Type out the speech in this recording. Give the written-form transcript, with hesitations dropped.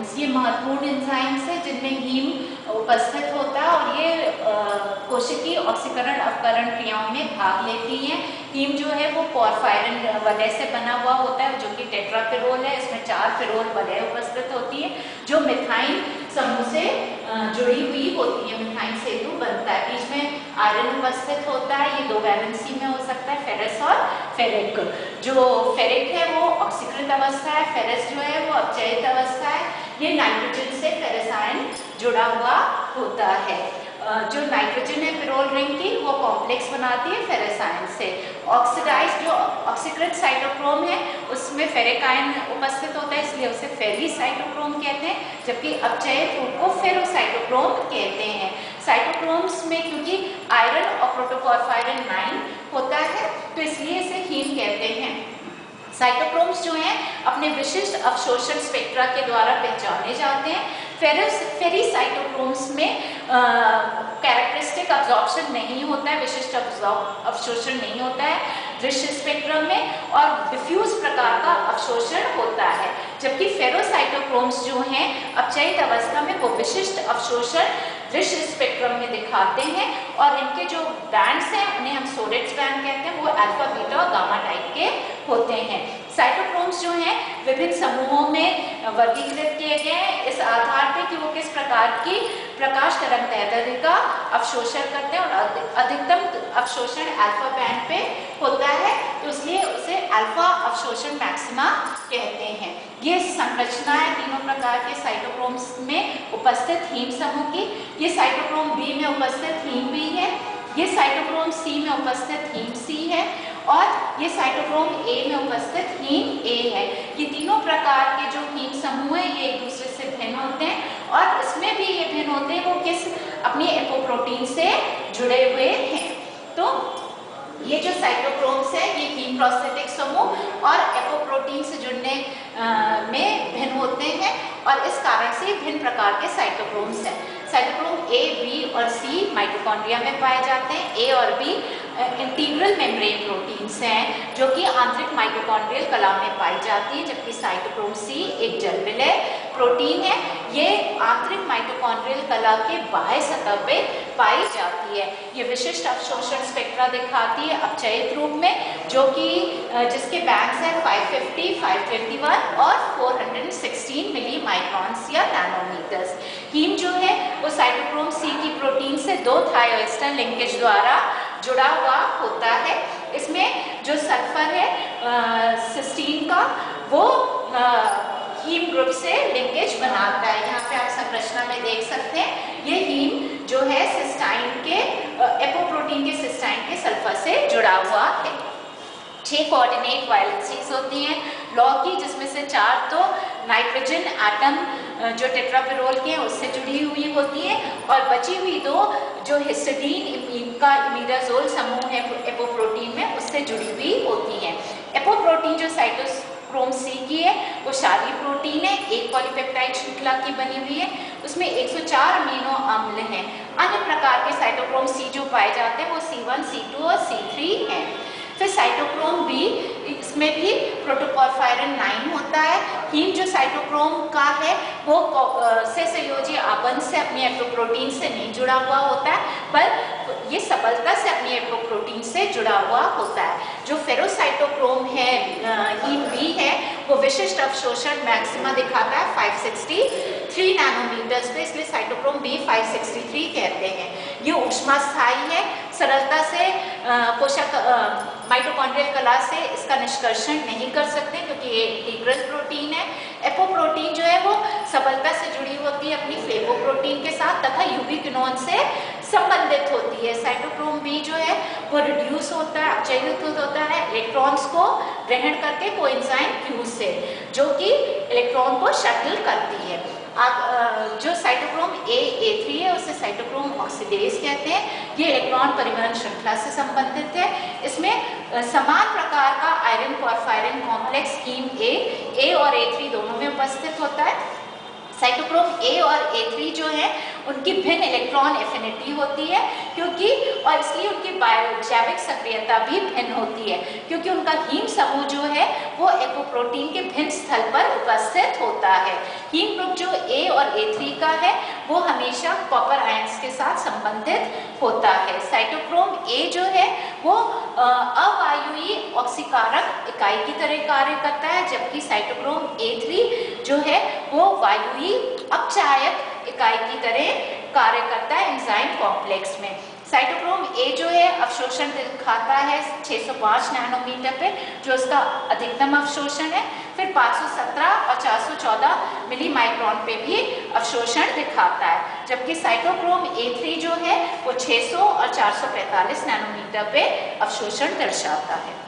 Enzymes, ये महत्वपूर्ण enzymes है जिनमें हीम उपस्थित होता है और ये कोशिकीय ऑक्सीकरण अपकरण क्रियाओं में भाग लेती हैं। हीम जो है वो पॉरफायरिन वलय से बना हुआ होता है जो कि टेट्राफिरोल है। इसमें 4 फिरोल वलय उपस्थित होती है जो मिथाइन समूह से जुड़ी हुई होती है, मिथाइन सेतु बनता है। बीच में आयरन उपस्थित होता है, ये 2 वैलेंसी में हो सकता है, फेरस और फेरिक। जो फेरिक है वो ऑक्सीकृत अवस्था है, फेरस जो है वो अपचयित अवस्था है। ये नाइट्रोजन से फेरस आयन जुड़ा हुआ होता है। जो नाइट्रोजन है फिरोल रिंग की वो कॉम्प्लेक्स बनाती है फेरस आयन से। ऑक्सीडाइज जो ऑक्सीकृत साइटोक्रोम है उसमें फेरिक आयन उपस्थित होता है, इसलिए उसे फेरिसाइटोक्रोम कहते हैं, जबकि अपचयित रूप को फेरोसाइटोक्रोम कहते हैं। साइटोक्रोम्स में क्योंकि आयरन और प्रोटोपॉरफायरिन 9 होता है तो इसलिए इसे हीम कहते हैं। साइटोक्रोम्स जो हैं अपने विशिष्ट अवशोषण स्पेक्ट्रा के द्वारा पहचाने जाते हैं। फेरिसाइटोक्रोम्स में कैरेक्टरिस्टिक अब्जॉर्प्शन नहीं होता है, विशिष्ट अवशोषण नहीं होता है दृश्य स्पेक्ट्रम में, और डिफ्यूज प्रकार का अवशोषण होता है। जबकि फेरोसाइटोक्रोम्स जो हैं अपचयित अवस्था में वो विशिष्ट अवशोषण दृश्य स्पेक्ट्रम में दिखाते हैं और इनके जो बैंड्स हैं उन्हें हम सोडेट्स बैंड कहते हैं, वो अल्फा बीटा और गामा टाइप के होते हैं। साइटोक्रोम्स जो हैं विभिन्न समूहों में वर्गीकृत किए गए हैं इस आधार पर कि वो किस प्रकार की प्रकाश तरंग दैर्ध्य का अवशोषण करते हैं, और अधिकतम अवशोषण अल्फा बैंड पे होता है तो इसलिए उसे अल्फा अवशोषण मैक्सिमा कहते हैं। ये संरचना है तीनों प्रकार के साइटोक्रोम्स में उपस्थित हीम समूह की। ये साइटोक्रोम बी में उपस्थित हीम बी है, ये साइटोक्रोम सी में उपस्थित हीम सी है और ये साइटोक्रोम ए में उपस्थित हीम ए है। ये तीनों प्रकार के जो हीम समूह है ये एक दूसरे से भिन्न होते हैं और इसमें भी ये भिन्न होते हैं वो किस अपनी एपोप्रोटीन से जुड़े हुए हैं। तो ये जो साइटोक्रोम्स है ये हीम प्रोस्थेटिक समूह और एपोप्रोटीन से जुड़ने में भिन्न होते हैं और इस कारण से भिन्न प्रकार के साइटोक्रोम्स हैं। साइटोक्रोम ए, बी और सी माइटोकॉन्ड्रिया में पाए जाते हैं। ए और बी इंटीग्रल मेम्ब्रेन प्रोटीन्स हैं जो कि आंतरिक माइटोकॉन्ड्रियल कला में पाई जाती है, जबकि साइटोक्रोम सी एक जल विलय प्रोटीन है। ये आंतरिक माइटोकॉन्ड्रियल कला के बाह्य सतह पे पाई जाती है। ये विशिष्ट अवशोषण स्पेक्ट्रा दिखाती है अपचयित रूप में जो कि जिसके बैंड्स हैं 550, 521 और 416 मिली माइक्रॉन्स या नैनोमीटर्स। हीम जो है वो साइटोक्रोम सी की प्रोटीन से 2 थायोएस्टर लिंकेज द्वारा जुड़ा हुआ होता है। इसमें जो सल्फर है सिस्टीन का वो हीम ग्रुप से लिंकेज बनाता है। यहाँ पे आप संरचना में देख सकते हैं ये हीम जो है सिस्टाइन के एपोप्रोटीन के सिस्टाइन के सल्फर से जुड़ा हुआ है। 6 कोऑर्डिनेट वायलेंसीज होती हैं लॉ की, जिसमें से 4 तो नाइट्रोजन एटम जो टेट्राफिरोल के हैं उससे जुड़ी हुई होती है और बची हुई 2 जो हिस्टिडीन का इमिडाजोल समूह है एपोप्रोटीन में उससे जुड़ी हुई होती हैं। एपोप्रोटीन जो साइटोक्रोम सी की है वो क्षारीय प्रोटीन है, एक पॉलीपेप्टाइड श्रृंखला की बनी हुई है, उसमें 104 अमीनो अम्ल हैं। अन्य प्रकार के साइटोक्रोम सी जो पाए जाते हैं वो C1, C2 और C3 हैं। फिर साइटोक्रोम बी, इसमें भी प्रोटोपॉरफायरिन 9 होता है। हीम जो साइटोक्रोम का है वो से संयोजी आबंध से अपनी एपोप्रोटीन से नहीं जुड़ा हुआ होता है पर ये सबलता से अपनी एपोप्रोटीन से जुड़ा हुआ होता है। जो फेरोसाइटोक्रोम है हीम बी है वो विशिष्ट अवशोषण मैक्सिमा दिखाता है 563 नैनोमीटर्स पे, इसलिए साइटोक्रोम बी 563 कहते हैं। ये ऊष्मा स्थायी है, सरलता से पोषक माइटोकॉन्ड्रियल कला से इसका निष्कर्षण नहीं कर सकते क्योंकि ये इंटीग्रल प्रोटीन है। एपोप्रोटीन जो है वो सबलता से जुड़ी होती है अपनी फ्लेवोप्रोटीन के साथ तथा यूबिक्विनोन से संबंधित होती है। साइटोक्रोम बी जो है वो रिड्यूस होता है, अपचयित होता है इलेक्ट्रॉन्स को ग्रहण करके कोएंजाइम Q से जो कि इलेक्ट्रॉन को शटल करती है। जो साइटोक्रोम A3 है उसे साइटोक्रोम ऑक्सीडेज कहते हैं। ये इलेक्ट्रॉन परिवहन श्रृंखला से संबंधित है। इसमें समान प्रकार का आयरन पॉरफायरिन कॉम्प्लेक्स हीम A और A3 दोनों में उपस्थित होता है। साइटोक्रोम ए और A3 जो है उनकी भिन्न इलेक्ट्रॉन एफिनिटी होती है, क्योंकि और इसलिए उनकी जैविक सक्रियता भी भिन्न होती है, क्योंकि उनका हीम समूह जो है वो एपोप्रोटीन के भिन्न स्थल पर उपस्थित होता है। हीम ग्रुप जो A और A3 का है वो हमेशा कॉपर आयंस के साथ संबंधित होता है। साइटोक्रोम ए जो है वो अवायुई ऑक्सीकारक इकाई की तरह कार्य करता है, जबकि साइटोक्रोम A3 जो है वो वायुई अपचायक इकाई की तरह कार्य करता है एंजाइम कॉम्प्लेक्स में। साइटोक्रोम ए जो है अवशोषण दिखाता है 605 नैनोमीटर पे, जो उसका अधिकतम अवशोषण है। फिर 517 और 414 मिली माइक्रोन पे भी अवशोषण दिखाता है, जबकि साइटोक्रोम A3 जो है वो 600 और 445 नैनोमीटर पे अवशोषण दर्शाता है।